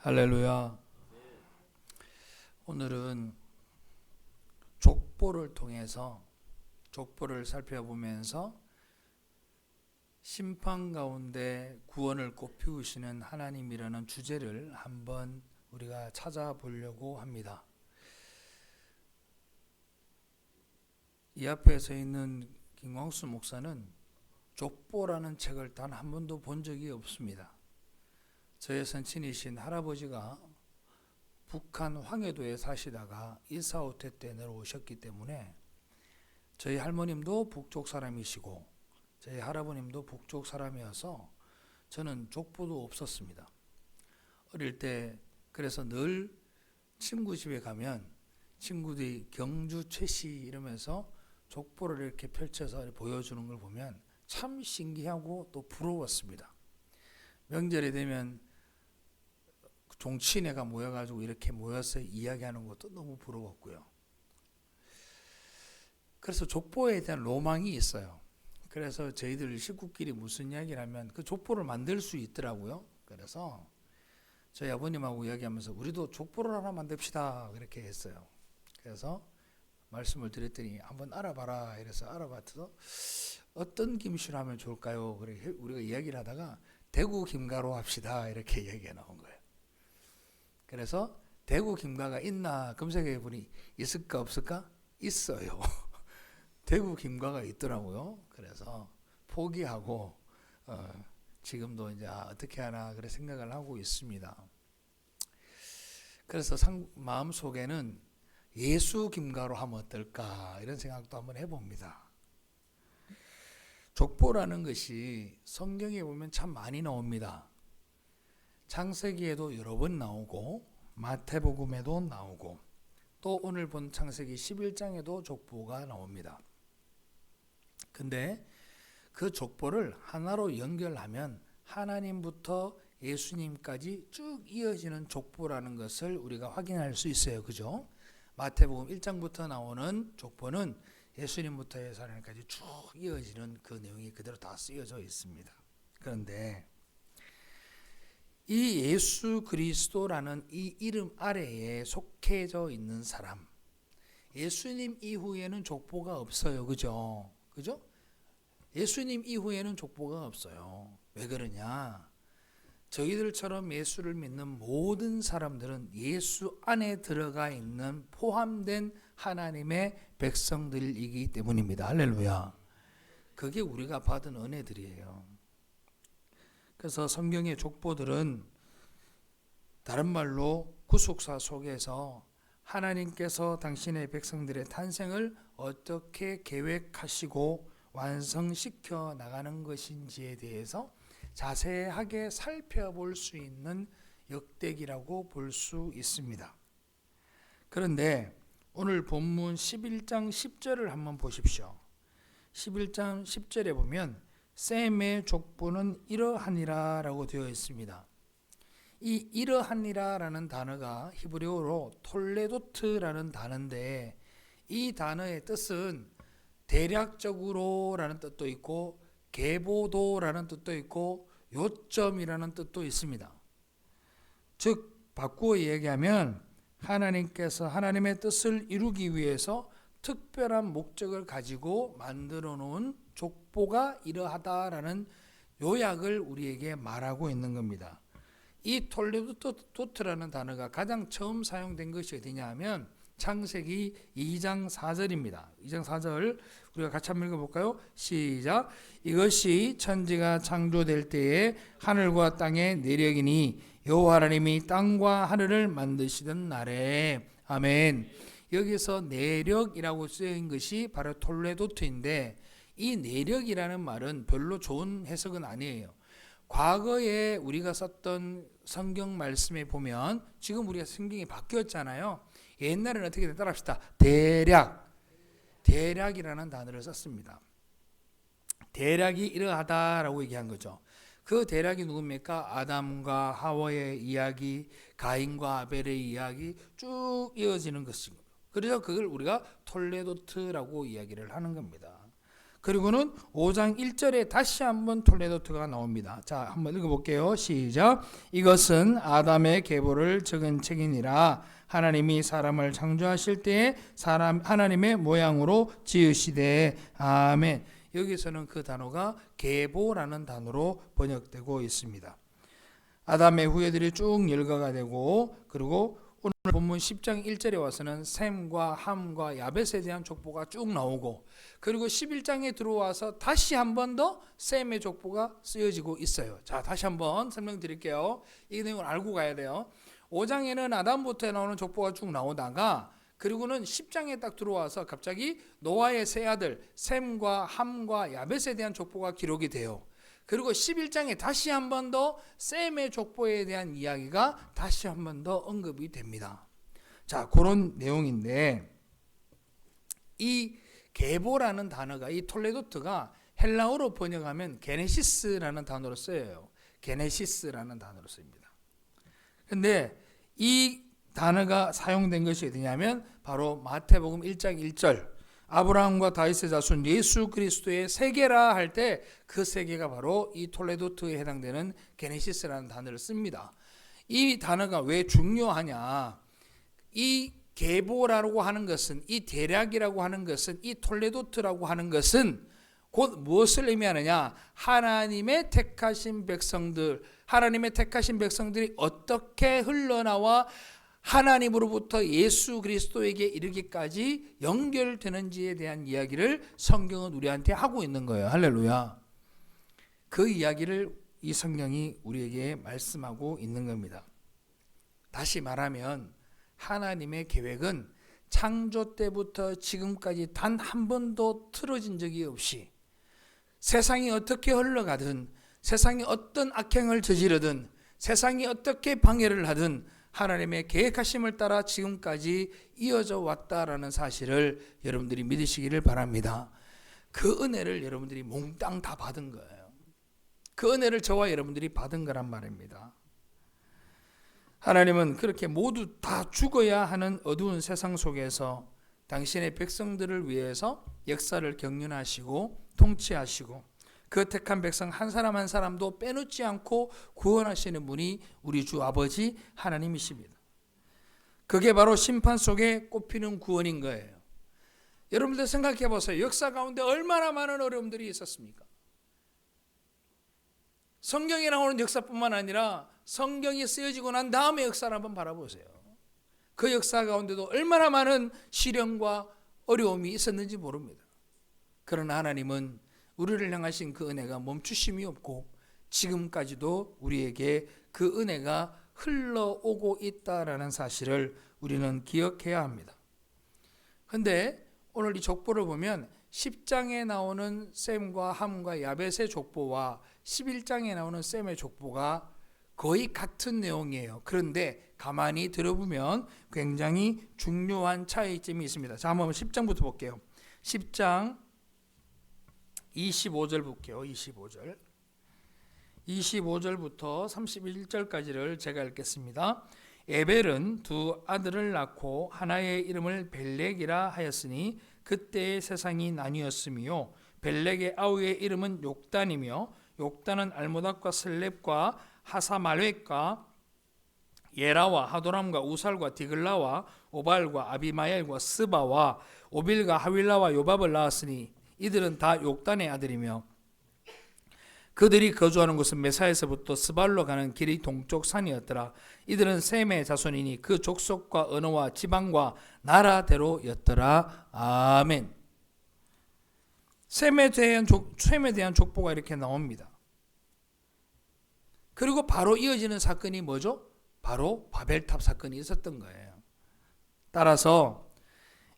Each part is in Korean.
할렐루야. 오늘은 족보를 살펴보면서 심판 가운데 구원을 꽃피우시는 하나님이라는 주제를 한번 우리가 찾아보려고 합니다. 이 앞에 서 있는 김광수 목사는 족보라는 책을 단 한 번도 본 적이 없습니다. 저의 선친이신 할아버지가 북한 황해도에 사시다가 일사후퇴 때 내려오셨기 때문에 저희 할머님도 북쪽 사람이시고 저희 할아버님도 북쪽 사람이어서 저는 족보도 없었습니다. 어릴 때 그래서 늘 친구 집에 가면 친구들이 경주 최씨 이러면서 족보를 이렇게 펼쳐서 보여주는 걸 보면 참 신기하고 또 부러웠습니다. 명절이 되면 종친회가 모여가지고 이렇게 모여서 이야기하는 것도 너무 부러웠고요. 그래서 족보에 대한 로망이 있어요. 그래서 저희들 식구끼리 무슨 이야기를 하면 그 족보를 만들 수 있더라고요. 그래서 저희 아버님하고 이야기하면서 우리도 족보를 하나 만듭시다 그렇게 했어요. 그래서 말씀을 드렸더니 한번 알아봐라 이래서 알아봤어. 어떤 김씨로 하면 좋을까요? 그래 우리가 이야기를 하다가 대구 김가로 합시다 이렇게 이야기가 나온 거예요. 그래서 대구 김가가 있나 검색해 보니 있을까 없을까? 있어요. 대구 김가가 있더라고요. 그래서 포기하고 지금도 이제 어떻게 하나 그래 생각을 하고 있습니다. 그래서 마음 속에는 예수 김가로 하면 어떨까 이런 생각도 한번 해봅니다. 족보라는 것이 성경에 보면 참 많이 나옵니다. 창세기에도 여러 번 나오고 마태복음에도 나오고 또 오늘 본 창세기 11장에도 족보가 나옵니다. 근데 그 족보를 하나로 연결하면 하나님부터 예수님까지 쭉 이어지는 족보라는 것을 우리가 확인할 수 있어요. 그죠? 마태복음 1장부터 나오는 족보는 예수님부터 예수님까지 쭉 이어지는 그 내용이 그대로 다 쓰여져 있습니다. 그런데 이 예수 그리스도라는 이 이름 아래에 속해져 있는 사람, 예수님 이후에는 족보가 없어요. 그죠? 그죠? 예수님 이후에는 족보가 없어요. 왜 그러냐? 저희들처럼 예수를 믿는 모든 사람들은 예수 안에 들어가 있는 포함된 하나님의 백성들이기 때문입니다. 할렐루야. 그게 우리가 받은 은혜들이에요. 그래서 성경의 족보들은 다른 말로 구속사 속에서 하나님께서 당신의 백성들의 탄생을 어떻게 계획하시고 완성시켜 나가는 것인지에 대해서 자세하게 살펴볼 수 있는 역대기라고 볼 수 있습니다. 그런데 오늘 본문 11장 10절을 한번 보십시오. 11장 10절에 보면 셈의 족보는 이러하니라 라고 되어 있습니다. 이 이러하니라 라는 단어가 히브리어로 톨레도트라는 단어인데 이 단어의 뜻은 대략적으로 라는 뜻도 있고 계보도라는 뜻도 있고 요점이라는 뜻도 있습니다. 즉 바꾸어 얘기하면 하나님께서 하나님의 뜻을 이루기 위해서 특별한 목적을 가지고 만들어 놓은 족보가 이러하다라는 요약을 우리에게 말하고 있는 겁니다. 이 톨레도트라는 단어가 가장 처음 사용된 것이 어디냐 하면 창세기 2장 4절입니다. 2장 4절 우리가 같이 한번 읽어볼까요? 시작. 이것이 천지가 창조될 때에 하늘과 땅의 내력이니 여호와 하나님이 땅과 하늘을 만드시던 날에. 아멘. 여기서 내력이라고 쓰인 것이 바로 톨레도트인데 이 내력이라는 말은 별로 좋은 해석은 아니에요. 과거에 우리가 썼던 성경 말씀에 보면 지금 우리가 성경이 바뀌었잖아요. 옛날에는 어떻게 따라합시다. 대략이라는 단어를 썼습니다. 대략이 이러하다라고 얘기한 거죠. 그 대략이 누굽니까? 아담과 하와의 이야기, 가인과 아벨의 이야기 쭉 이어지는 것입니다. 그래서 그걸 우리가 톨레도트라고 이야기를 하는 겁니다. 그리고는 5장 1절에 다시 한번 톨레도트가 나옵니다. 자, 한번 읽어볼게요. 시작. 이것은 아담의 계보를 적은 책이니라. 하나님이 사람을 창조하실 때에 하나님의 모양으로 지으시되. 아멘. 여기서는 그 단어가 계보라는 단어로 번역되고 있습니다. 아담의 후예들이 쭉 열거가 되고, 그리고 오늘 본문 10장 1절에 와서는 셈과 함과 야벳에 대한 족보가 쭉 나오고, 그리고 11장에 들어와서 다시 한 번 더 셈의 족보가 쓰여지고 있어요. 자, 다시 한번 설명드릴게요. 이 내용을 알고 가야 돼요. 5장에는 아담부터 나오는 족보가 쭉 나오다가, 그리고는 10장에 딱 들어와서 갑자기 노아의 세 아들 셈과 함과 야벳에 대한 족보가 기록이 돼요. 그리고 11장에 다시 한 번 더 셈의 족보에 대한 이야기가 다시 한 번 더 언급이 됩니다. 자, 그런 내용인데, 이 계보라는 단어가, 이 톨레도트가 헬라어로 번역하면 게네시스라는 단어로 쓰여요. 게네시스라는 단어로 씁니다. 근데 이 단어가 사용된 것이 어디냐면 바로 마태복음 1장 1절, 아브라함과 다윗의 자손 예수 그리스도의 세계라 할 때 그 세계가 바로 이 톨레도트에 해당되는 게네시스라는 단어를 씁니다. 이 단어가 왜 중요하냐? 이 계보라고 하는 것은, 이 대략이라고 하는 것은, 이 톨레도트라고 하는 것은 곧 무엇을 의미하느냐? 하나님의 택하신 백성들, 하나님의 택하신 백성들이 어떻게 흘러나와 하나님으로부터 예수 그리스도에게 이르기까지 연결되는지에 대한 이야기를 성경은 우리한테 하고 있는 거예요. 할렐루야. 그 이야기를 이 성경이 우리에게 말씀하고 있는 겁니다. 다시 말하면 하나님의 계획은 창조 때부터 지금까지 단 한 번도 틀어진 적이 없이, 세상이 어떻게 흘러가든, 세상이 어떤 악행을 저지르든, 세상이 어떻게 방해를 하든 하나님의 계획하심을 따라 지금까지 이어져 왔다라는 사실을 여러분들이 믿으시기를 바랍니다. 그 은혜를 여러분들이 몽땅 다 받은 거예요. 그 은혜를 저와 여러분들이 받은 거란 말입니다. 하나님은 그렇게 모두 다 죽어야 하는 어두운 세상 속에서 당신의 백성들을 위해서 역사를 경륜하시고 통치하시고, 그 택한 백성 한 사람 한 사람도 빼놓지 않고 구원하시는 분이 우리 주 아버지 하나님이십니다. 그게 바로 심판 속에 꼽히는 구원인 거예요. 여러분들 생각해 보세요. 역사 가운데 얼마나 많은 어려움들이 있었습니까? 성경에 나오는 역사뿐만 아니라 성경이 쓰여지고 난 다음의 역사를 한번 바라보세요. 그 역사 가운데도 얼마나 많은 시련과 어려움이 있었는지 모릅니다. 그러나 하나님은 우리를 향하신 그 은혜가 멈추심이 없고 지금까지도 우리에게 그 은혜가 흘러오고 있다라는 사실을 우리는 기억해야 합니다. 그런데 오늘 이 족보를 보면 10장에 나오는 셈과 함과 야벳의 족보와 11장에 나오는 셈의 족보가 거의 같은 내용이에요. 그런데 가만히 들어보면 굉장히 중요한 차이점이 있습니다. 자, 한번 10장부터 볼게요. 10장 25절 볼게요. 25절부터 31절까지를 제가 읽겠습니다. 에벨은 두 아들을 낳고 하나의 이름을 벨렉이라 하였으니 그때의 세상이 나뉘었으며, 벨렉의 아우의 이름은 욕단이며, 욕단은 알모닥과 슬렙과 하사말렉과 예라와 하도람과 우살과 디글라와 오발과 아비마엘과 스바와 오빌과 하윌라와 요밥을 낳았으니 이들은 다 욕단의 아들이며, 그들이 거주하는 곳은 메사에서부터 스발로 가는 길이 동쪽 산이었더라. 이들은 셈의 자손이니 그 족속과 언어와 지방과 나라대로였더라. 아멘. 셈에 대한 족보가 이렇게 나옵니다. 그리고 바로 이어지는 사건이 뭐죠? 바로 바벨탑 사건이 있었던 거예요. 따라서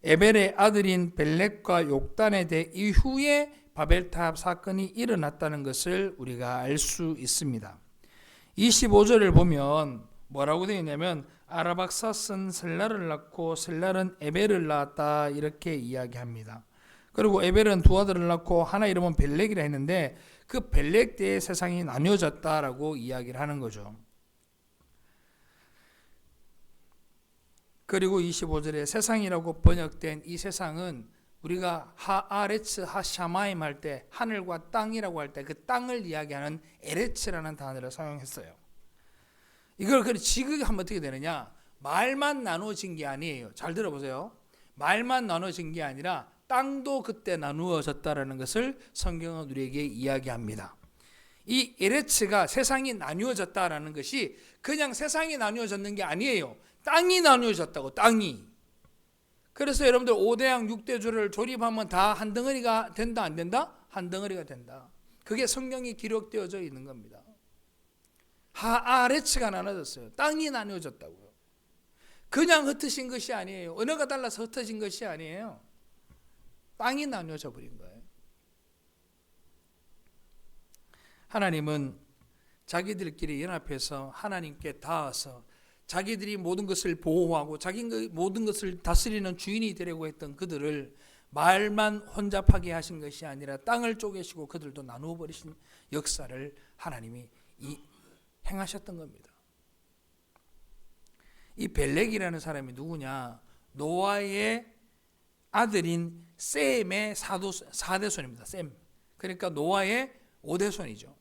에벨의 아들인 벨렉과 욕단에 대해 이후에 바벨탑 사건이 일어났다는 것을 우리가 알 수 있습니다. 25절을 보면 뭐라고 되어 있냐면 아라박사스는 셀라를 낳고 셀라는 에벨을 낳았다 이렇게 이야기합니다. 그리고 에벨은 두 아들을 낳고 하나 이름은 벨렉이라 했는데 그 벨렉 때의 세상이 나뉘어졌다라고 이야기를 하는 거죠. 그리고 25절에 세상이라고 번역된 이 세상은 우리가 하아레츠 하샤마임 할 때 하늘과 땅이라고 할 때 그 땅을 이야기하는 에레츠라는 단어를 사용했어요. 이걸 그래 지극하면 어떻게 되느냐? 말만 나누어진 게 아니에요. 잘 들어보세요. 말만 나누어진 게 아니라 땅도 그때 나누어졌다라는 것을 성경은 우리에게 이야기합니다. 이 에레츠가 세상이 나누어졌다라는 것이 그냥 세상이 나누어졌는 게 아니에요. 땅이 나누어졌다고, 땅이. 그래서 여러분들 5대양 6대주를 조립하면 다 한 덩어리가 된다 안 된다? 한 덩어리가 된다. 그게 성경이 기록되어져 있는 겁니다. 하아레츠가 나눠졌어요. 땅이 나누어졌다고요. 그냥 흩어진 것이 아니에요. 언어가 달라서 흩어진 것이 아니에요. 땅이 나누어져 버린 거예요. 하나님은 자기들끼리 연합해서 하나님께 닿아서 자기들이 모든 것을 보호하고 자기 모든 것을 다스리는 주인이 되려고 했던 그들을 말만 혼잡하게 하신 것이 아니라 땅을 쪼개시고 그들도 나누어 버리신 역사를 하나님이 행하셨던 겁니다. 이 벨렉이라는 사람이 누구냐? 노아의 아들인 셈의 4대손입니다. 셈. 그러니까 노아의 5대손이죠.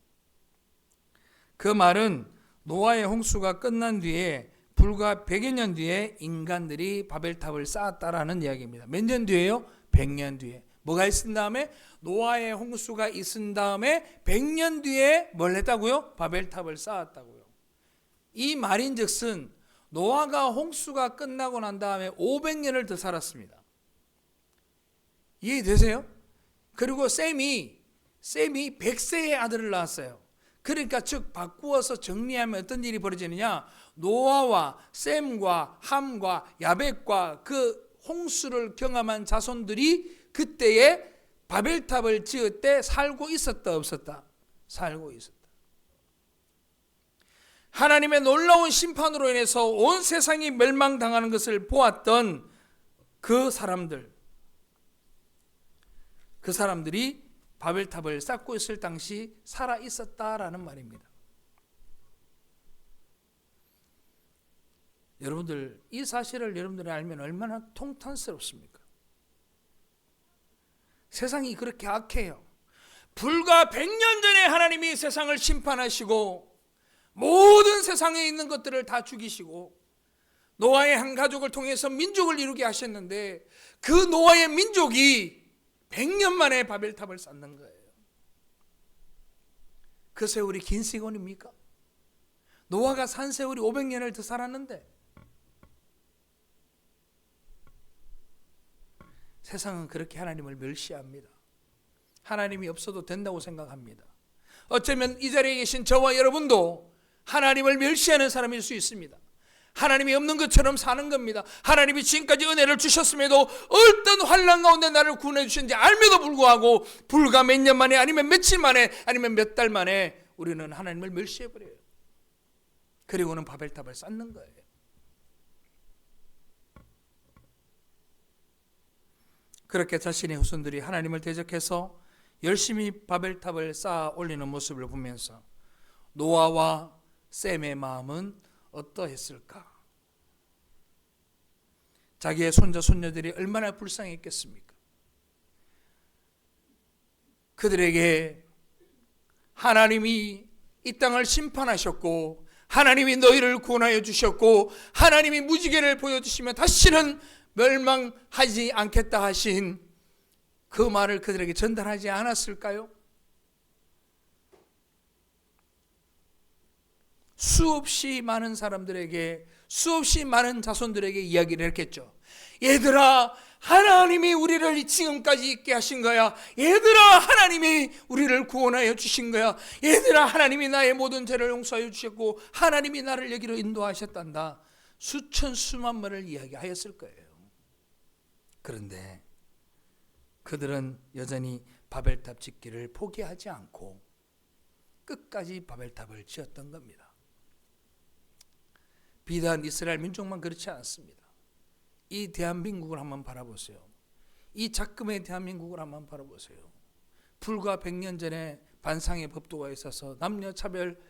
그 말은 노아의 홍수가 끝난 뒤에 불과 100여 년 뒤에 인간들이 바벨탑을 쌓았다라는 이야기입니다. 몇 년 뒤에요? 100년 뒤에. 뭐가 있은 다음에? 노아의 홍수가 있은 다음에 100년 뒤에 뭘 했다고요? 바벨탑을 쌓았다고요. 이 말인즉슨 노아가 홍수가 끝나고 난 다음에 500년을 더 살았습니다. 이해되세요? 그리고 셈이 100세의 아들을 낳았어요. 그러니까 즉 바꾸어서 정리하면 어떤 일이 벌어지느냐? 노아와 셈과 함과 야벳과 그 홍수를 경험한 자손들이 그때에 바벨탑을 지을 때 살고 있었다 없었다? 살고 있었다. 하나님의 놀라운 심판으로 인해서 온 세상이 멸망당하는 것을 보았던 그 사람들이 바벨탑을 쌓고 있을 당시 살아 있었다라는 말입니다. 여러분들 이 사실을 여러분들이 알면 얼마나 통탄스럽습니까? 세상이 그렇게 악해요. 불과 100년 전에 하나님이 세상을 심판하시고 모든 세상에 있는 것들을 다 죽이시고 노아의 한 가족을 통해서 민족을 이루게 하셨는데 그 노아의 민족이 100년 만에 바벨탑을 쌓는 거예요. 그 세월이 긴 세월입니까? 노아가 산 세월이 500년을 더 살았는데 세상은 그렇게 하나님을 멸시합니다. 하나님이 없어도 된다고 생각합니다. 어쩌면 이 자리에 계신 저와 여러분도 하나님을 멸시하는 사람일 수 있습니다. 하나님이 없는 것처럼 사는 겁니다. 하나님이 지금까지 은혜를 주셨음에도 어떤 환난 가운데 나를 구원해 주신지 알면도 불구하고 불과 몇 년 만에 아니면 며칠 만에 아니면 몇 달 만에 우리는 하나님을 멸시해버려요. 그리고는 바벨탑을 쌓는 거예요. 그렇게 자신의 후손들이 하나님을 대적해서 열심히 바벨탑을 쌓아 올리는 모습을 보면서 노아와 셈의 마음은 어떠했을까? 자기의 손자 손녀들이 얼마나 불쌍했겠습니까? 그들에게 하나님이 이 땅을 심판하셨고 하나님이 너희를 구원하여 주셨고 하나님이 무지개를 보여주시며 다시는 멸망하지 않겠다 하신 그 말을 그들에게 전달하지 않았을까요? 수없이 많은 사람들에게 수없이 많은 자손들에게 이야기를 했겠죠. 얘들아 하나님이 우리를 지금까지 있게 하신 거야. 얘들아 하나님이 우리를 구원하여 주신 거야. 얘들아 하나님이 나의 모든 죄를 용서하여 주셨고 하나님이 나를 여기로 인도하셨단다. 수천 수만 번을 이야기하였을 거예요. 그런데 그들은 여전히 바벨탑 짓기를 포기하지 않고 끝까지 바벨탑을 지었던 겁니다. 비단 이스라엘 민족만 그렇지 않습니다. 이 대한민국을 한번 바라보세요. 이 작금의 대한민국을 한번 바라보세요. 불과 100년 전에 반상의 법도가 있어서 남녀차별,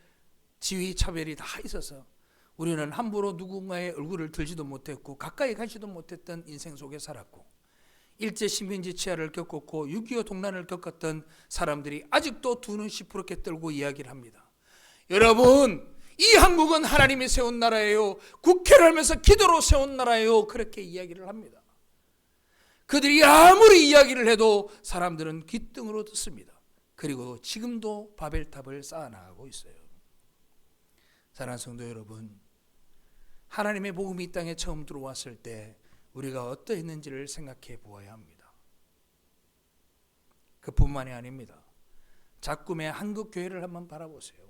지위차별이 다 있어서 우리는 함부로 누군가의 얼굴을 들지도 못했고 가까이 가지도 못했던 인생 속에 살았고 일제 식민지 치하를 겪었고 6.25 동란을 겪었던 사람들이 아직도 두 눈 시퍼렇게 떨고 이야기를 합니다. 여러분, 이 한국은 하나님이 세운 나라예요. 국회를 하면서 기도로 세운 나라예요. 그렇게 이야기를 합니다. 그들이 아무리 이야기를 해도 사람들은 귓등으로 듣습니다. 그리고 지금도 바벨탑을 쌓아나가고 있어요. 사랑하는 성도 여러분, 하나님의 복음이 이 땅에 처음 들어왔을 때 우리가 어떠했는지를 생각해 보아야 합니다. 그뿐만이 아닙니다. 작금의 한국교회를 한번 바라보세요.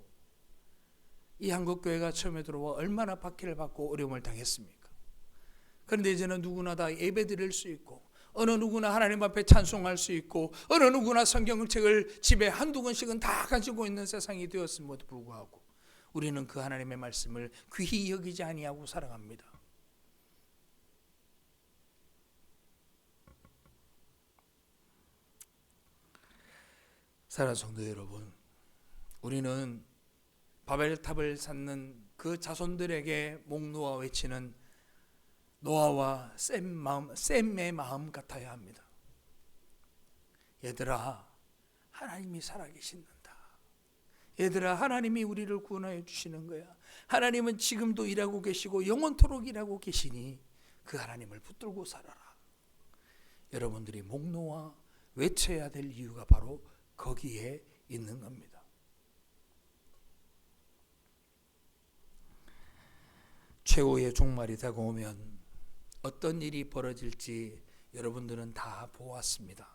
이 한국교회가 처음에 들어와 얼마나 박해를 받고 어려움을 당했습니까? 그런데 이제는 누구나 다 예배드릴 수 있고, 어느 누구나 하나님 앞에 찬송할 수 있고, 어느 누구나 성경책을 집에 한두 권씩은 다 가지고 있는 세상이 되었음에도 불구하고 우리는 그 하나님의 말씀을 귀히 여기지 아니하고 살아갑니다. 사랑하는 성도 여러분, 우리는 바벨탑을 쌓는 그 자손들에게 목 놓아 외치는 노아와 셈의 마음 같아야 합니다. 얘들아, 하나님이 살아계신다. 얘들아, 하나님이 우리를 구원하여 주시는 거야. 하나님은 지금도 일하고 계시고 영원토록 일하고 계시니 그 하나님을 붙들고 살아라. 여러분들이 목 놓아 외쳐야 될 이유가 바로 거기에 있는 겁니다. 최후의 종말이 다가오면 어떤 일이 벌어질지 여러분들은 다 보았습니다.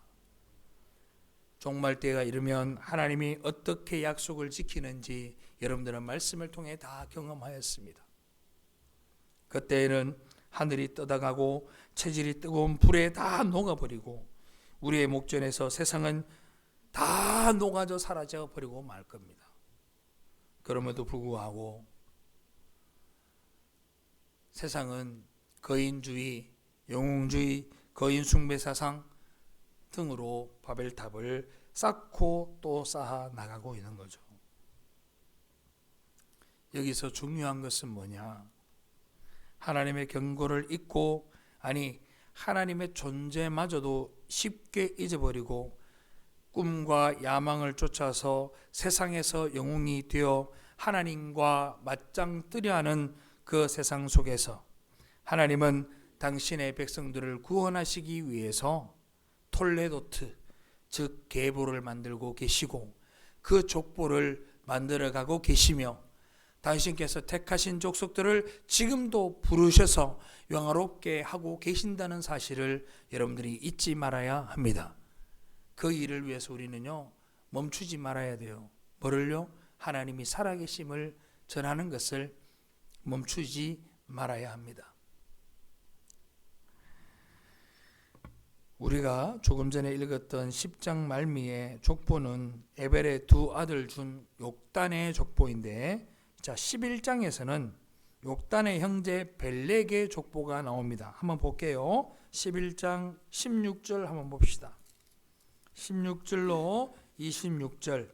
종말 때가 이르면 하나님이 어떻게 약속을 지키는지 여러분들은 말씀을 통해 다 경험하였습니다. 그때에는 하늘이 떠다가고 체질이 뜨거운 불에 다 녹아버리고 우리의 목전에서 세상은 다 녹아져 사라져 버리고 말 겁니다. 그럼에도 불구하고 세상은 거인주의, 영웅주의, 거인숭배 사상 등으로 바벨탑을 쌓고 또 쌓아 나가고 있는 거죠. 여기서 중요한 것은 뭐냐? 하나님의 경고를 잊고, 아니 하나님의 존재마저도 쉽게 잊어버리고 꿈과 야망을 쫓아서 세상에서 영웅이 되어 하나님과 맞짱 뜨려 하는 그 세상 속에서 하나님은 당신의 백성들을 구원하시기 위해서 톨레도트, 즉 계보를 만들고 계시고 그 족보를 만들어가고 계시며 당신께서 택하신 족속들을 지금도 부르셔서 영화롭게 하고 계신다는 사실을 여러분들이 잊지 말아야 합니다. 그 일을 위해서 우리는요, 멈추지 말아야 돼요. 뭐를요? 하나님이 살아계심을 전하는 것을 멈추지 말아야 합니다. 우리가 조금 전에 읽었던 10장 말미의 족보는 에벨의 두 아들 중 욕단의 족보인데, 자 11장에서는 욕단의 형제 벨렉의 족보가 나옵니다. 한번 볼게요. 11장 16절 한번 봅시다. 16절로 26절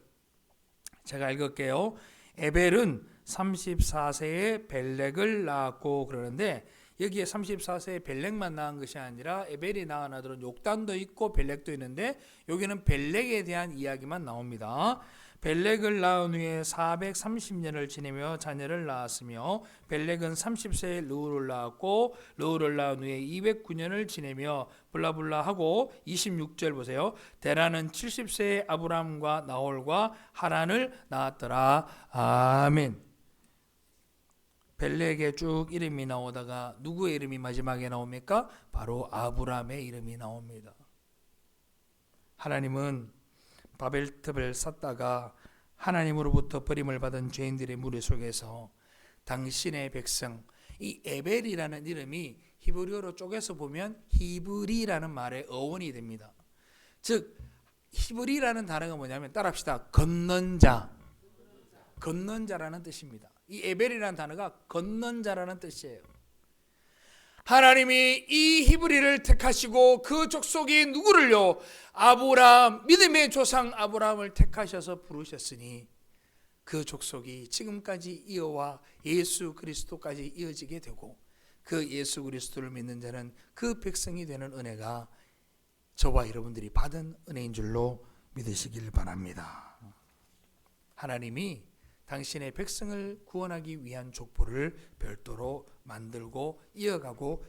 제가 읽을게요. 에벨은 34세에 벨렉을 낳았고, 그러는데 여기에 34세에 벨렉만 낳은 것이 아니라 에벨이 낳은 아들은 욕단도 있고 벨렉도 있는데 여기는 벨렉에 대한 이야기만 나옵니다. 벨렉을 낳은 후에 430년을 지내며 자녀를 낳았으며, 벨렉은 30세에 르우를 낳았고 르우를 낳은 후에 209년을 지내며 블라블라 하고 26절 보세요. 데라는 70세에 아브람과 나홀과 하란을 낳았더라. 아멘. 벨렉의 쭉 이름이 나오다가 누구의 이름이 마지막에 나옵니까? 바로 아브람의 이름이 나옵니다. 하나님은 바벨탑을 쌓다가 하나님으로부터 버림을 받은 죄인들의 무리 속에서 당신의 백성, 이 에벨이라는 이름이 히브리어로 쪼개서 보면 히브리라는 말의 어원이 됩니다. 즉 히브리라는 단어가 뭐냐면 따라합시다. 건넌 자, 건넌 자라는 뜻입니다. 이 에벨이라는 단어가 건넌 자라는 뜻이에요. 하나님이 이 히브리를 택하시고 그 족속이 누구를요? 아브람, 믿음의 조상 아브람을 택하셔서 부르셨으니 그 족속이 지금까지 이어와 예수 그리스도까지 이어지게 되고, 그 예수 그리스도를 믿는 자는 그 백성이 되는 은혜가 저와 여러분들이 받은 은혜인 줄로 믿으시길 바랍니다. 하나님이 당신의 백성을 구원하기 위한 족보를 별도로 만들고 이어가고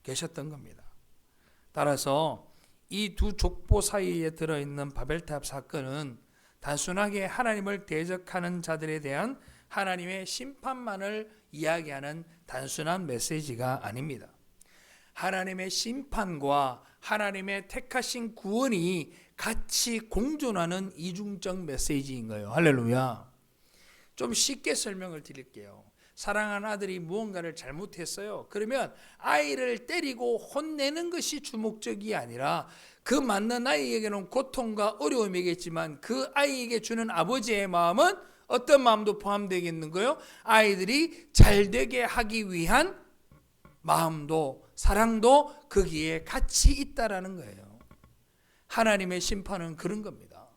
계셨던 겁니다. 따라서 이 두 족보 사이에 들어있는 바벨탑 사건은 단순하게 하나님을 대적하는 자들에 대한 하나님의 심판만을 이야기하는 단순한 메시지가 아닙니다. 하나님의 심판과 하나님의 택하신 구원이 같이 공존하는 이중적 메시지인 거예요. 할렐루야. 좀 쉽게 설명을 드릴게요. 사랑하는 아들이 무언가를 잘못했어요. 그러면 아이를 때리고 혼내는 것이 주목적이 아니라 그 맞는 아이에게는 고통과 어려움이겠지만 그 아이에게 주는 아버지의 마음은 어떤 마음도 포함되겠는가요? 아이들이 잘되게 하기 위한 마음도 사랑도 거기에 같이 있다라는 거예요. 하나님의 심판은 그런 겁니다.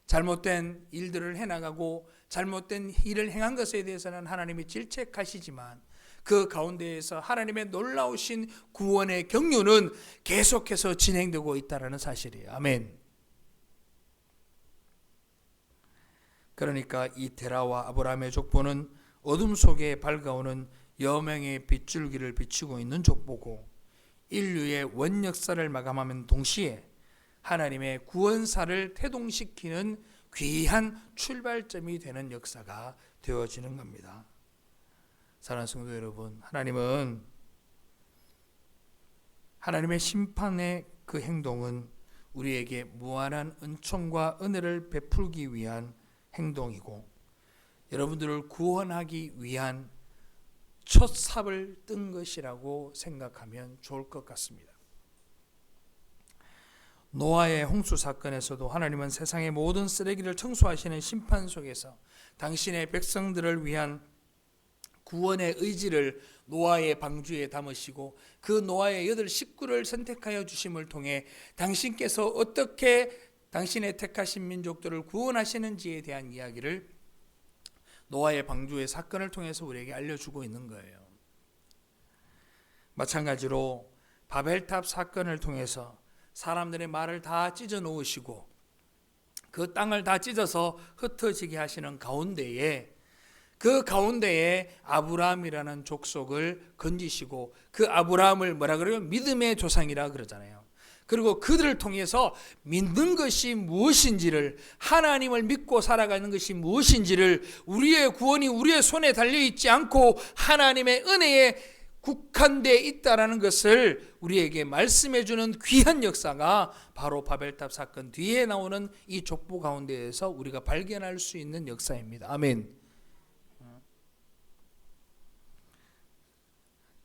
잘못된 일들을 해나가고 잘못된 일을 행한 것에 대해서는 하나님이 질책하시지만 그 가운데에서 하나님의 놀라우신 구원의 경륜은 계속해서 진행되고 있다는 사실이에요. 아멘. 그러니까 이 데라와 아브라함의 족보는 어둠 속에 밝아오는 여명의 빗줄기를 비추고 있는 족보고 인류의 원역사를 마감하면 동시에 하나님의 구원사를 태동시키는 귀한 출발점이 되는 역사가 되어지는 겁니다. 사랑하는 성도 여러분, 하나님은 하나님의 심판의 그 행동은 우리에게 무한한 은총과 은혜를 베풀기 위한 행동이고 여러분들을 구원하기 위한 첫 삽을 뜬 것이라고 생각하면 좋을 것 같습니다. 노아의 홍수 사건에서도 하나님은 세상의 모든 쓰레기를 청소하시는 심판 속에서 당신의 백성들을 위한 구원의 의지를 노아의 방주에 담으시고 그 노아의 8 식구를 선택하여 주심을 통해 당신께서 어떻게 당신의 택하신 민족들을 구원하시는지에 대한 이야기를 노아의 방주의 사건을 통해서 우리에게 알려주고 있는 거예요. 마찬가지로 바벨탑 사건을 통해서 사람들의 말을 다 찢어 놓으시고 그 땅을 다 찢어서 흩어지게 하시는 가운데에 그 가운데에 아브라함이라는 족속을 건지시고 그 아브라함을 뭐라 그래요? 믿음의 조상이라 그러잖아요. 그리고 그들을 통해서 믿는 것이 무엇인지를 하나님을 믿고 살아가는 것이 무엇인지를 우리의 구원이 우리의 손에 달려있지 않고 하나님의 은혜에 국한되어 있다는 것을 우리에게 말씀해 주는 귀한 역사가 바로 바벨탑 사건 뒤에 나오는 이 족보 가운데에서 우리가 발견할 수 있는 역사입니다. 아멘.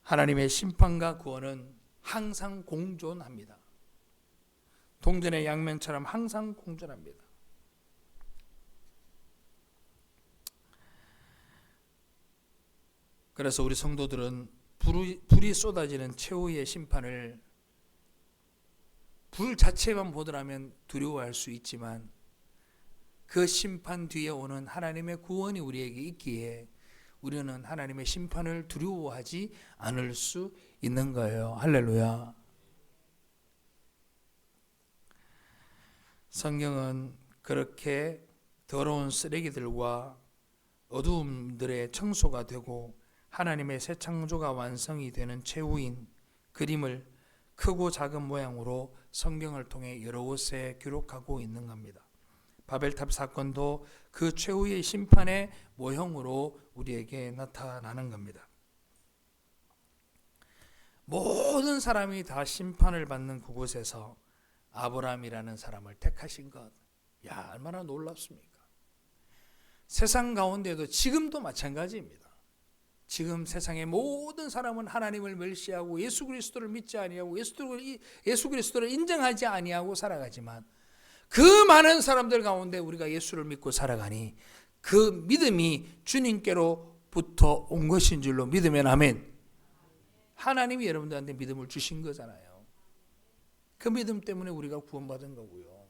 하나님의 심판과 구원은 항상 공존합니다. 동전의 양면처럼 항상 공존합니다. 그래서 우리 성도들은 불이 쏟아지는 최후의 심판을 불 자체만 보더라면 두려워할 수 있지만 그 심판 뒤에 오는 하나님의 구원이 우리에게 있기에 우리는 하나님의 심판을 두려워하지 않을 수 있는 거예요. 할렐루야. 성경은 그렇게 더러운 쓰레기들과 어두움들의 청소가 되고 하나님의 새 창조가 완성이 되는 최후인 그림을 크고 작은 모양으로 성경을 통해 여러 곳에 기록하고 있는 겁니다. 바벨탑 사건도 그 최후의 심판의 모형으로 우리에게 나타나는 겁니다. 모든 사람이 다 심판을 받는 그곳에서 아브라함이라는 사람을 택하신 것, 야, 얼마나 놀랍습니까? 세상 가운데도 지금도 마찬가지입니다. 지금 세상의 모든 사람은 하나님을 멸시하고 예수 그리스도를 믿지 아니하고 예수 그리스도를 인정하지 아니하고 살아가지만 그 많은 사람들 가운데 우리가 예수를 믿고 살아가니 그 믿음이 주님께로부터 온 것인 줄로 믿으면 아멘. 하나님이 여러분들한테 믿음을 주신 거잖아요. 그 믿음 때문에 우리가 구원받은 거고요.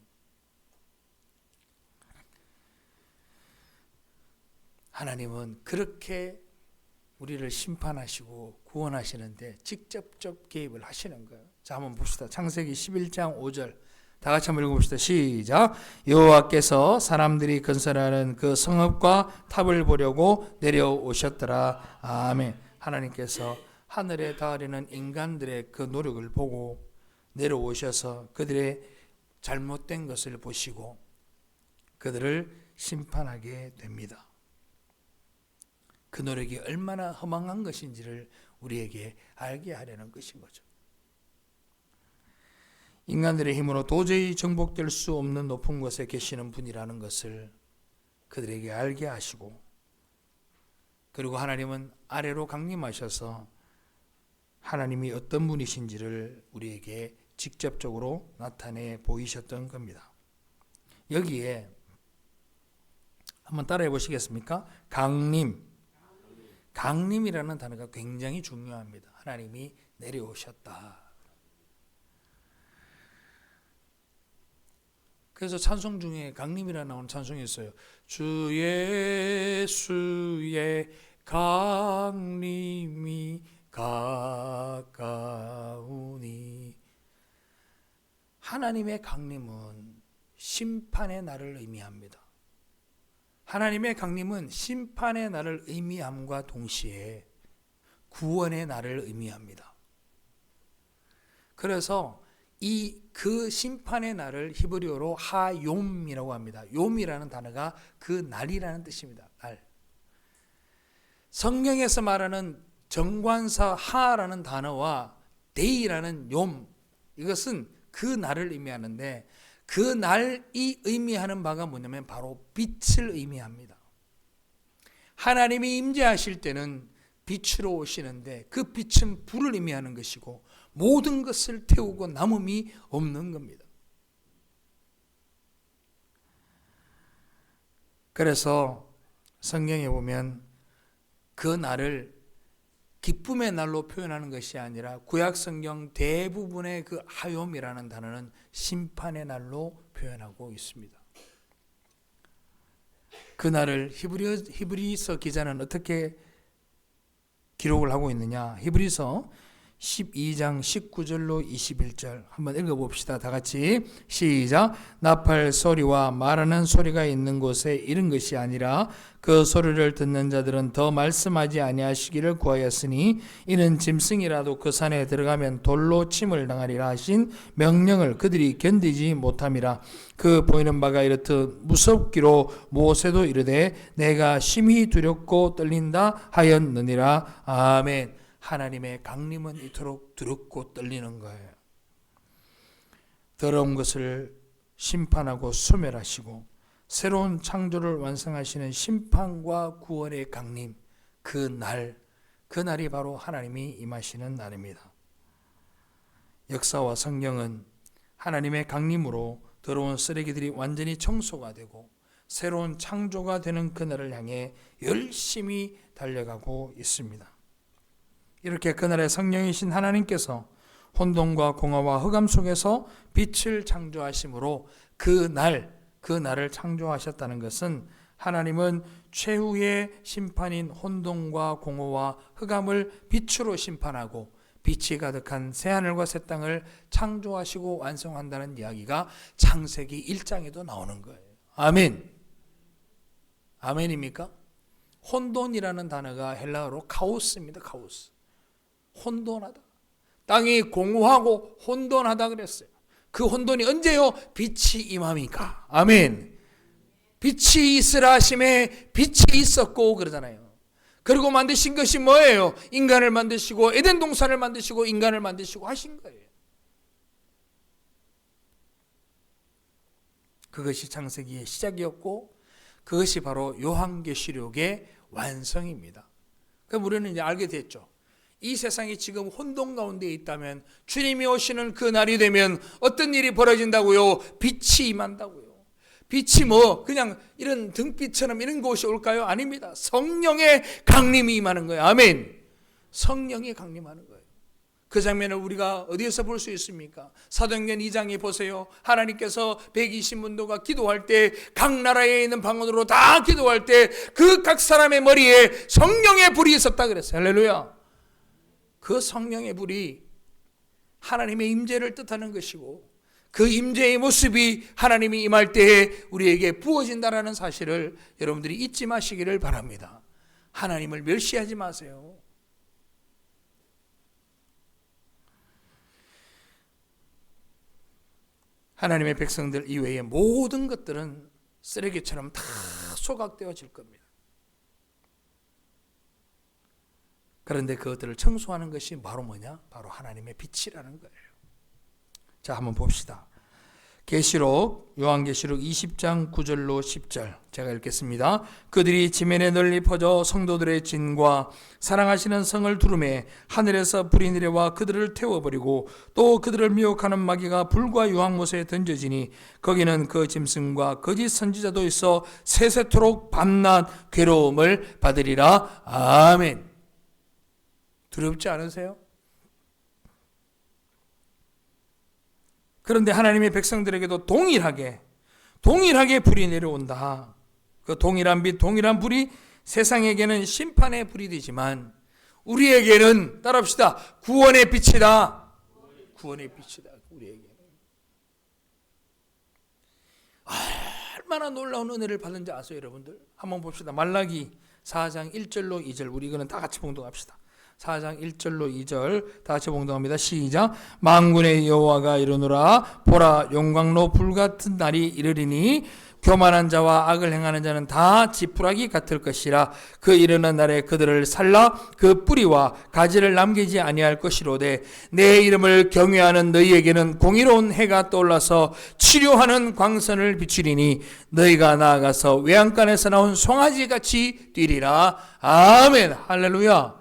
하나님은 그렇게 우리를 심판하시고 구원하시는데 직접적 개입을 하시는 거예요. 자, 한번 봅시다. 창세기 11장 5절 다 같이 한번 읽어봅시다. 시작. 여호와께서 사람들이 건설하는 그 성읍과 탑을 보려고 내려오셨더라. 아멘. 하나님께서 하늘에 닿으려는 인간들의 그 노력을 보고 내려오셔서 그들의 잘못된 것을 보시고 그들을 심판하게 됩니다. 그 노력이 얼마나 허망한 것인지를 우리에게 알게 하려는 것인 거죠. 인간들의 힘으로 도저히 정복될 수 없는 높은 곳에 계시는 분이라는 것을 그들에게 알게 하시고, 그리고 하나님은 아래로 강림하셔서 하나님이 어떤 분이신지를 우리에게 직접적으로 나타내 보이셨던 겁니다. 여기에 한번 따라해 보시겠습니까? 강림이라는 단어가 굉장히 중요합니다. 하나님이 내려오셨다. 그래서 찬송 중에 강림이라 나오는 찬송이 있어요. 주 예수의 강림이 가까우니. 하나님의 강림은 심판의 날을 의미합니다. 하나님의 강림은 심판의 날을 의미함과 동시에 구원의 날을 의미합니다. 그래서 그 심판의 날을 히브리어로 하욤이라고 합니다. 욤이라는 단어가 그 날이라는 뜻입니다. 날. 성경에서 말하는 정관사 하라는 단어와 데이라는 욤, 이것은 그 날을 의미하는데, 그 날이 의미하는 바가 뭐냐면 바로 빛을 의미합니다. 하나님이 임재하실 때는 빛으로 오시는데 그 빛은 불을 의미하는 것이고 모든 것을 태우고 남음이 없는 겁니다. 그래서 성경에 보면 그 날을 기쁨의 날로 표현하는 것이 아니라 구약 성경 대부분의 그 하욤이라는 단어는 심판의 날로 표현하고 있습니다. 그 날을 히브리서 기자는 어떻게 기록을 하고 있느냐? 히브리서 12장 19절로 21절 한번 읽어봅시다. 다 같이 시작. 나팔 소리와 말하는 소리가 있는 곳에 이른 것이 아니라 그 소리를 듣는 자들은 더 말씀하지 아니하시기를 구하였으니 이는 짐승이라도 그 산에 들어가면 돌로 침을 당하리라 하신 명령을 그들이 견디지 못함이라. 그 보이는 바가 이렇듯 무섭기로 모세도 이르되 내가 심히 두렵고 떨린다 하였느니라. 아멘. 하나님의 강림은 이토록 두렵고 떨리는 거예요. 더러운 것을 심판하고 소멸하시고 새로운 창조를 완성하시는 심판과 구원의 강림, 그 날이 바로 하나님이 임하시는 날입니다. 역사와 성경은 하나님의 강림으로 더러운 쓰레기들이 완전히 청소가 되고 새로운 창조가 되는 그날을 향해 열심히 달려가고 있습니다. 이렇게 그날의 성령이신 하나님께서 혼돈과 공허와 흑암 속에서 빛을 창조하심으로 그 날을 창조하셨다는 것은 하나님은 최후의 심판인 혼돈과 공허와 흑암을 빛으로 심판하고 빛이 가득한 새하늘과 새 땅을 창조하시고 완성한다는 이야기가 창세기 1장에도 나오는 거예요. 아멘. 아멘입니까? 혼돈이라는 단어가 헬라어로 카오스입니다. 카오스. 혼돈하다. 땅이 공허하고 혼돈하다 그랬어요. 그 혼돈이 언제요? 빛이 임함이니까. 아멘. 빛이 있으라 하심에 빛이 있었고 그러잖아요. 그리고 만드신 것이 뭐예요? 인간을 만드시고 에덴 동산을 만드시고 인간을 만드시고 하신 거예요. 그것이 창세기의 시작이었고 그것이 바로 요한계시록의 완성입니다. 그럼 우리는 이제 알게 됐죠. 이 세상이 지금 혼돈 가운데 있다면 주님이 오시는 그 날이 되면 어떤 일이 벌어진다고요? 빛이 임한다고요. 빛이 그냥 이런 등빛처럼 이런 것이 올까요? 아닙니다. 성령의 강림이 임하는 거예요. 아멘. 성령이 강림하는 거예요. 그 장면을 우리가 어디에서 볼 수 있습니까? 사도행전 2장에 보세요. 하나님께서 120문도가 기도할 때 각 나라에 있는 방언으로 다 기도할 때 그 각 사람의 머리에 성령의 불이 있었다 그랬어요. 할렐루야. 그 성령의 불이 하나님의 임재를 뜻하는 것이고 그 임재의 모습이 하나님이 임할 때에 우리에게 부어진다라는 사실을 여러분들이 잊지 마시기를 바랍니다. 하나님을 멸시하지 마세요. 하나님의 백성들 이외의 모든 것들은 쓰레기처럼 다 소각되어질 겁니다. 그런데 그것들을 청소하는 것이 바로 뭐냐? 바로 하나님의 빛이라는 거예요. 자, 한번 봅시다. 계시록, 요한계시록 20장 9절로 10절 제가 읽겠습니다. 그들이 지면에 널리 퍼져 성도들의 진과 사랑하시는 성을 두루매 하늘에서 불이 내려와 그들을 태워버리고 또 그들을 미혹하는 마귀가 불과 유황못에 던져지니 거기는 그 짐승과 거짓 선지자도 있어 세세토록 밤낮 괴로움을 받으리라. 아멘. 두렵지 않으세요? 그런데 하나님의 백성들에게도 동일하게 불이 내려온다. 그 동일한 빛, 동일한 불이 세상에게는 심판의 불이 되지만 우리에게는 따라합시다. 구원의 빛이다. 구원의 빛이다. 우리에게는. 얼마나 놀라운 은혜를 받은지 아세요, 여러분들? 한번 봅시다. 말라기 4장 1절로 2절 우리 이거는 다 같이 봉독합시다. 4장 1절로 2절 다 같이 봉독합니다. 시작. 만군의 여호와가 이르노라 보라 용광로 불같은 날이 이르리니 교만한 자와 악을 행하는 자는 다 지푸라기 같을 것이라. 그 이르는 날에 그들을 살라 그 뿌리와 가지를 남기지 아니할 것이로되 내 이름을 경외하는 너희에게는 공의로운 해가 떠올라서 치료하는 광선을 비추리니 너희가 나아가서 외양간에서 나온 송아지같이 뛰리라. 아멘. 할렐루야.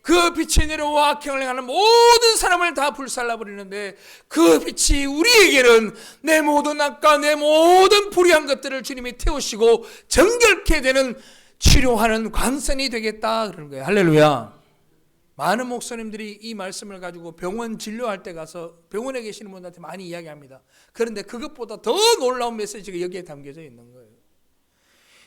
그 빛이 내려와 악행을 행하는 모든 사람을 다 불살라버리는데 그 빛이 우리에게는 내 모든 악과 내 모든 불의한 것들을 주님이 태우시고 정결케 되는 치료하는 광선이 되겠다 그러는 거예요. 할렐루야. 많은 목사님들이 이 말씀을 가지고 병원 진료할 때 가서 병원에 계시는 분들한테 많이 이야기합니다. 그런데 그것보다 더 놀라운 메시지가 여기에 담겨져 있는 거예요.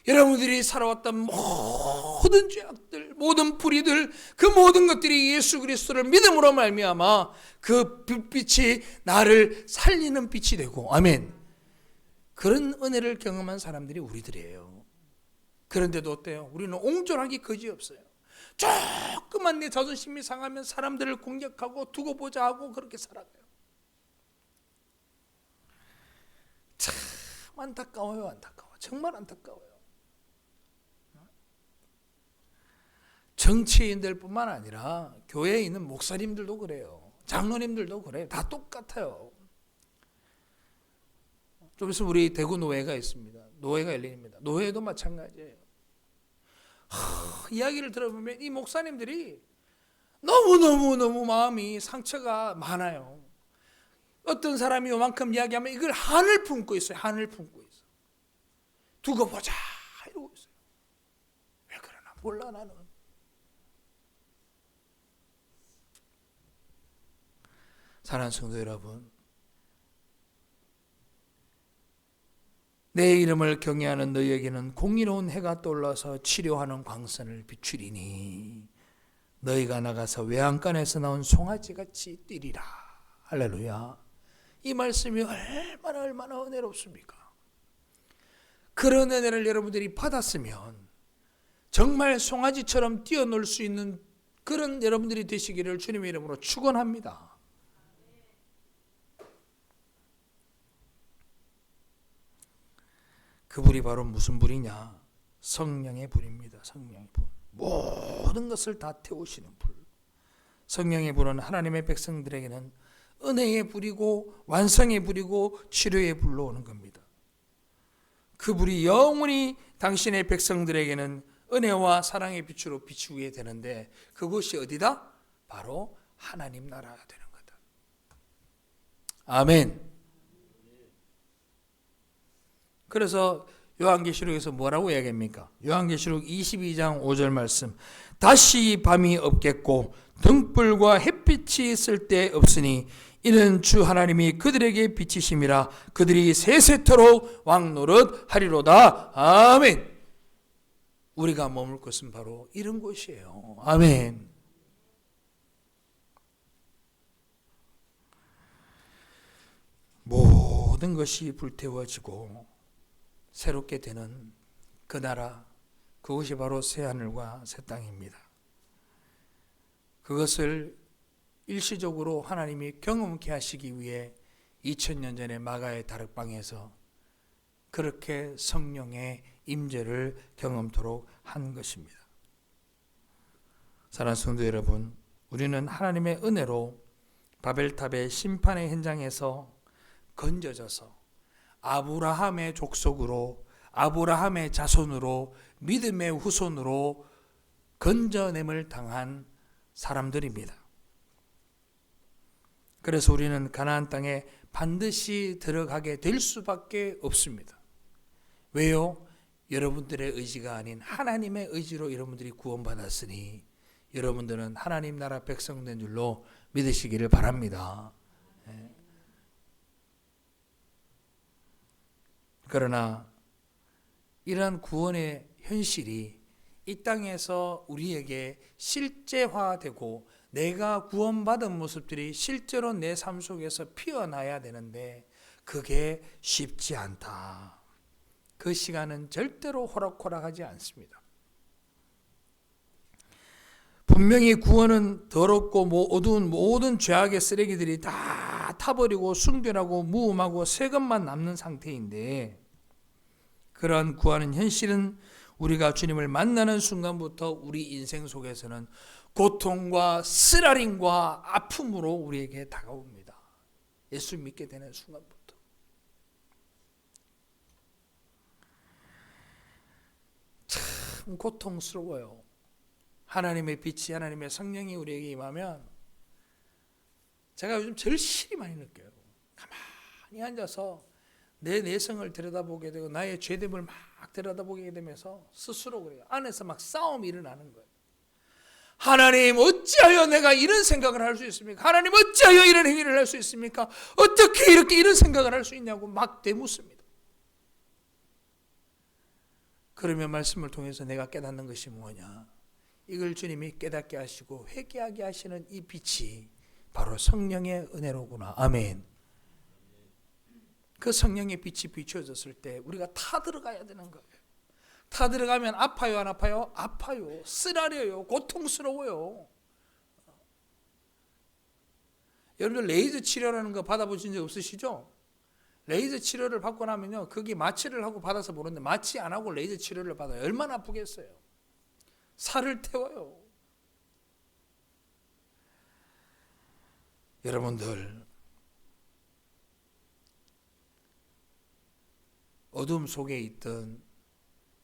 여러분들이 살아왔던 모든 죄악들, 모든 불의들, 그 모든 것들이 예수 그리스도를 믿음으로 말미암아 그 빛이 나를 살리는 빛이 되고, 아멘. 그런 은혜를 경험한 사람들이 우리들이에요. 그런데도 어때요? 우리는 옹졸하기 거지없어요. 조금만 내 자존심이 상하면 사람들을 공격하고 두고 보자 하고 그렇게 살아가요. 참 안타까워요. 안타까워. 정말 안타까워요. 정치인들 뿐만 아니라 교회에 있는 목사님들도 그래요. 장로님들도 그래요. 다 똑같아요. 좀 있으면 우리 대구 노회가 있습니다. 노회가 열립니다. 노회도 마찬가지예요. 이야기를 들어보면 이 목사님들이 너무 마음이 상처가 많아요. 어떤 사람이 요만큼 이야기하면 이걸 한을 품고 있어요. 한을 품고 있어요. 두고 보자 이러고 있어요. 왜 그러나 몰라 나는. 사랑하는 성도 여러분, 내 이름을 경외하는 너희에게는 공의로운 해가 떠올라서 치료하는 광선을 비추리니 너희가 나가서 외양간에서 나온 송아지같이 뛰리라. 할렐루야. 이 말씀이 얼마나 은혜롭습니까? 그런 은혜를 여러분들이 받았으면 정말 송아지처럼 뛰어놀 수 있는 그런 여러분들이 되시기를 주님의 이름으로 축원합니다. 그 불이 바로 무슨 불이냐? 성령의 불입니다. 성령의 불. 모든 것을 다 태우시는 불. 성령의 불은 하나님의 백성들에게는 은혜의 불이고 완성의 불이고 치료의 불로 오는 겁니다. 그 불이 영원히 당신의 백성들에게는 은혜와 사랑의 빛으로 비추게 되는데 그것이 어디다? 바로 하나님 나라가 되는 거다. 아멘. 그래서 요한계시록에서 뭐라고 이야기합니까? 요한계시록 22장 5절 말씀. 다시 밤이 없겠고 등불과 햇빛이 있을 때 없으니 이는 주 하나님이 그들에게 비치심이라. 그들이 세세토록 왕노릇 하리로다. 아멘. 우리가 머물 곳은 바로 이런 곳이에요. 아멘. 모든 것이 불태워지고 새롭게 되는 그 나라, 그것이 바로 새하늘과 새 땅입니다. 그것을 일시적으로 하나님이 경험케 하시기 위해 2000년 전에 마가의 다락방에서 그렇게 성령의 임재를 경험토록 한 것입니다. 사랑하는 성도 여러분, 우리는 하나님의 은혜로 바벨탑의 심판의 현장에서 건져져서 아브라함의 족속으로, 아브라함의 자손으로, 믿음의 후손으로 건져냄을 당한 사람들입니다. 그래서 우리는 가나안 땅에 반드시 들어가게 될 수밖에 없습니다. 왜요? 여러분들의 의지가 아닌 하나님의 의지로 여러분들이 구원받았으니 여러분들은 하나님 나라 백성된 줄로 믿으시기를 바랍니다. 그러나 이러한 구원의 현실이 이 땅에서 우리에게 실제화되고 내가 구원받은 모습들이 실제로 내 삶 속에서 피어나야 되는데 그게 쉽지 않다. 그 시간은 절대로 호락호락하지 않습니다. 분명히 구원은 더럽고 어두운 모든 죄악의 쓰레기들이 다 타버리고 숭변하고 무음하고 새 것만 남는 상태인데, 그러한 구하는 현실은 우리가 주님을 만나는 순간부터 우리 인생 속에서는 고통과 쓰라림과 아픔으로 우리에게 다가옵니다. 예수 믿게 되는 순간부터. 참 고통스러워요. 하나님의 빛이, 하나님의 성령이 우리에게 임하면 제가 요즘 절실히 많이 느껴요. 가만히 앉아서 내 내성을 들여다보게 되고 나의 죄됨을 막 들여다보게 되면서 스스로 그래요. 안에서 막 싸움이 일어나는 거예요. 하나님, 어찌하여 내가 이런 생각을 할 수 있습니까? 하나님, 어찌하여 이런 행위를 할 수 있습니까? 어떻게 이렇게 이런 생각을 할 수 있냐고 막 되묻습니다. 그러면 말씀을 통해서 내가 깨닫는 것이 뭐냐? 이걸 주님이 깨닫게 하시고 회개하게 하시는 이 빛이 바로 성령의 은혜로구나. 아멘. 그 성령의 빛이 비춰졌을 때 우리가 타 들어가야 되는 거예요. 타 들어가면 아파요, 안 아파요? 아파요. 쓰라려요. 고통스러워요. 여러분들 레이저 치료라는 거 받아보신 적 없으시죠? 레이저 치료를 받고 나면요, 거기 마취를 하고 받아서 모르는데 마취 안 하고 레이저 치료를 받아요. 얼마나 아프겠어요? 살을 태워요. 여러분들, 어둠 속에 있던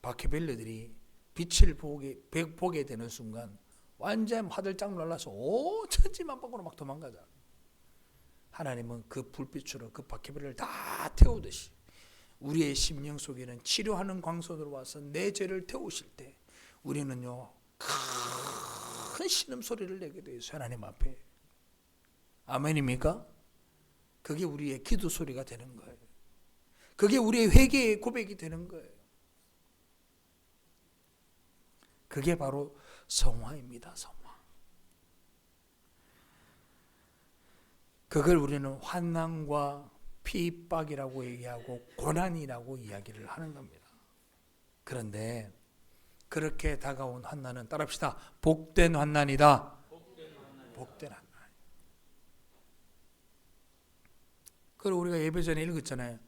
바퀴벌레들이 빛을 보게 되는 순간 완전 화들짝 놀라서 천지만방으로 막 도망가자. 하나님은 그 불빛으로 그 바퀴벌레를 다 태우듯이 우리의 심령 속에는 치료하는 광선으로 와서 내 죄를 태우실 때 우리는요, 큰 신음소리를 내게 되어 있어요. 하나님 앞에. 아멘입니까? 그게 우리의 기도 소리가 되는 거예요. 그게 우리의 회개의 고백이 되는 거예요. 그게 바로 성화입니다. 성화. 그걸 우리는 환난과 핍박이라고 얘기하고 고난이라고 이야기를 하는 겁니다. 그런데 그렇게 다가온 환난은, 따라합시다, 복된 환난이다. 복된 환난. 그걸 우리가 예배 전에 읽었잖아요.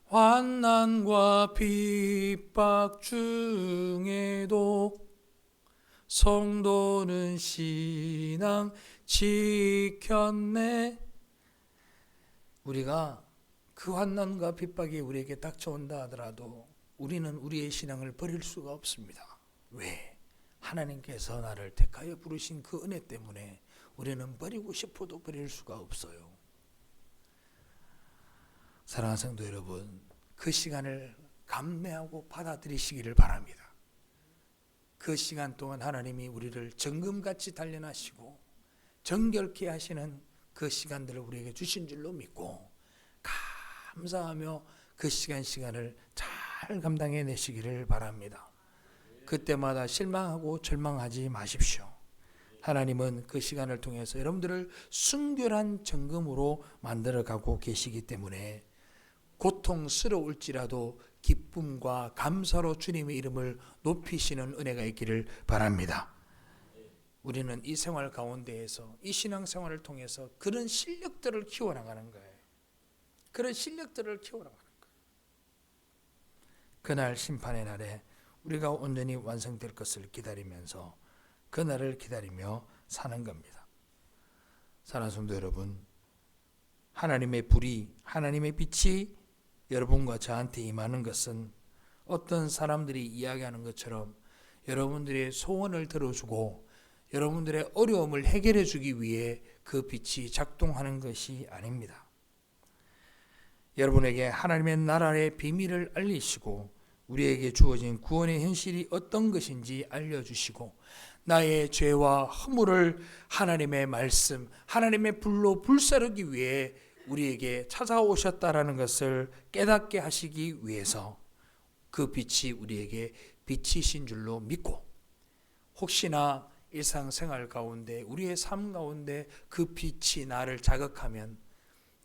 환난과 핍박 중에도 성도는 신앙 지켰네. 우리가 그 환난과 핍박이 우리에게 닥쳐온다 하더라도 우리는 우리의 신앙을 버릴 수가 없습니다. 왜? 하나님께서 나를 택하여 부르신 그 은혜 때문에 우리는 버리고 싶어도 버릴 수가 없어요. 사랑하는 성도 여러분, 그 시간을 감내하고 받아들이시기를 바랍니다. 그 시간 동안 하나님이 우리를 정금같이 단련하시고 정결케 하시는 그 시간들을 우리에게 주신 줄로 믿고 감사하며 그 시간을 잘 감당해내시기를 바랍니다. 그때마다 실망하고 절망하지 마십시오. 하나님은 그 시간을 통해서 여러분들을 순결한 정금으로 만들어가고 계시기 때문에 고통스러울지라도 기쁨과 감사로 주님의 이름을 높이시는 은혜가 있기를 바랍니다. 우리는 이 생활 가운데에서 이 신앙생활을 통해서 그런 실력들을 키워나가는 거예요. 그런 실력들을 키워나가는 거예요. 그날 심판의 날에 우리가 온전히 완성될 것을 기다리면서 그날을 기다리며 사는 겁니다. 사랑하는 성도 여러분, 하나님의 불이, 하나님의 빛이 여러분과 저한테 임하는 것은 어떤 사람들이 이야기하는 것처럼 여러분들의 소원을 들어주고 여러분들의 어려움을 해결해 주기 위해 그 빛이 작동하는 것이 아닙니다. 여러분에게 하나님의 나라의 비밀을 알리시고 우리에게 주어진 구원의 현실이 어떤 것인지 알려주시고 나의 죄와 허물을 하나님의 말씀, 하나님의 불로 불사르기 위해 우리에게 찾아오셨다라는 것을 깨닫게 하시기 위해서 그 빛이 우리에게 빛이신 줄로 믿고 혹시나 일상생활 가운데 우리의 삶 가운데 그 빛이 나를 자극하면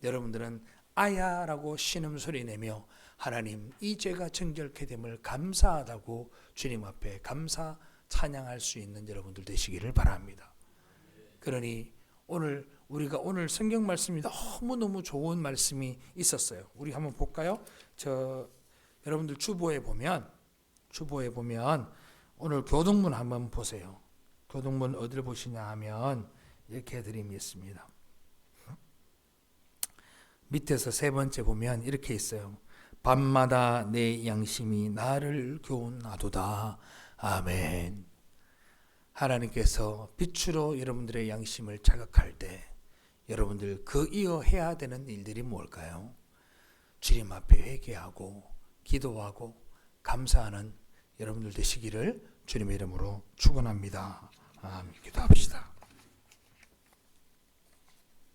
여러분들은 아야라고 신음소리 내며 하나님 이 죄가 정결케 됨을 감사하다고 주님 앞에 감사 찬양할 수 있는 여러분들 되시기를 바랍니다. 그러니 우리가 오늘 성경 말씀이 너무너무 좋은 말씀이 있었어요. 우리 한번 볼까요? 여러분들 주보에 보면 오늘 교동문 한번 보세요. 교동문 어디를 보시냐 하면 이렇게 해드림이 있습니다. 밑에서 세 번째 보면 이렇게 있어요. 밤마다 내 양심이 나를 교훈하도다. 아멘. 하나님께서 빛으로 여러분들의 양심을 자극할 때 여러분들 그 이어 해야 되는 일들이 뭘까요? 주님 앞에 회개하고 기도하고 감사하는 여러분들 되시기를 주님의 이름으로 축원합니다. 아멘. 기도합시다.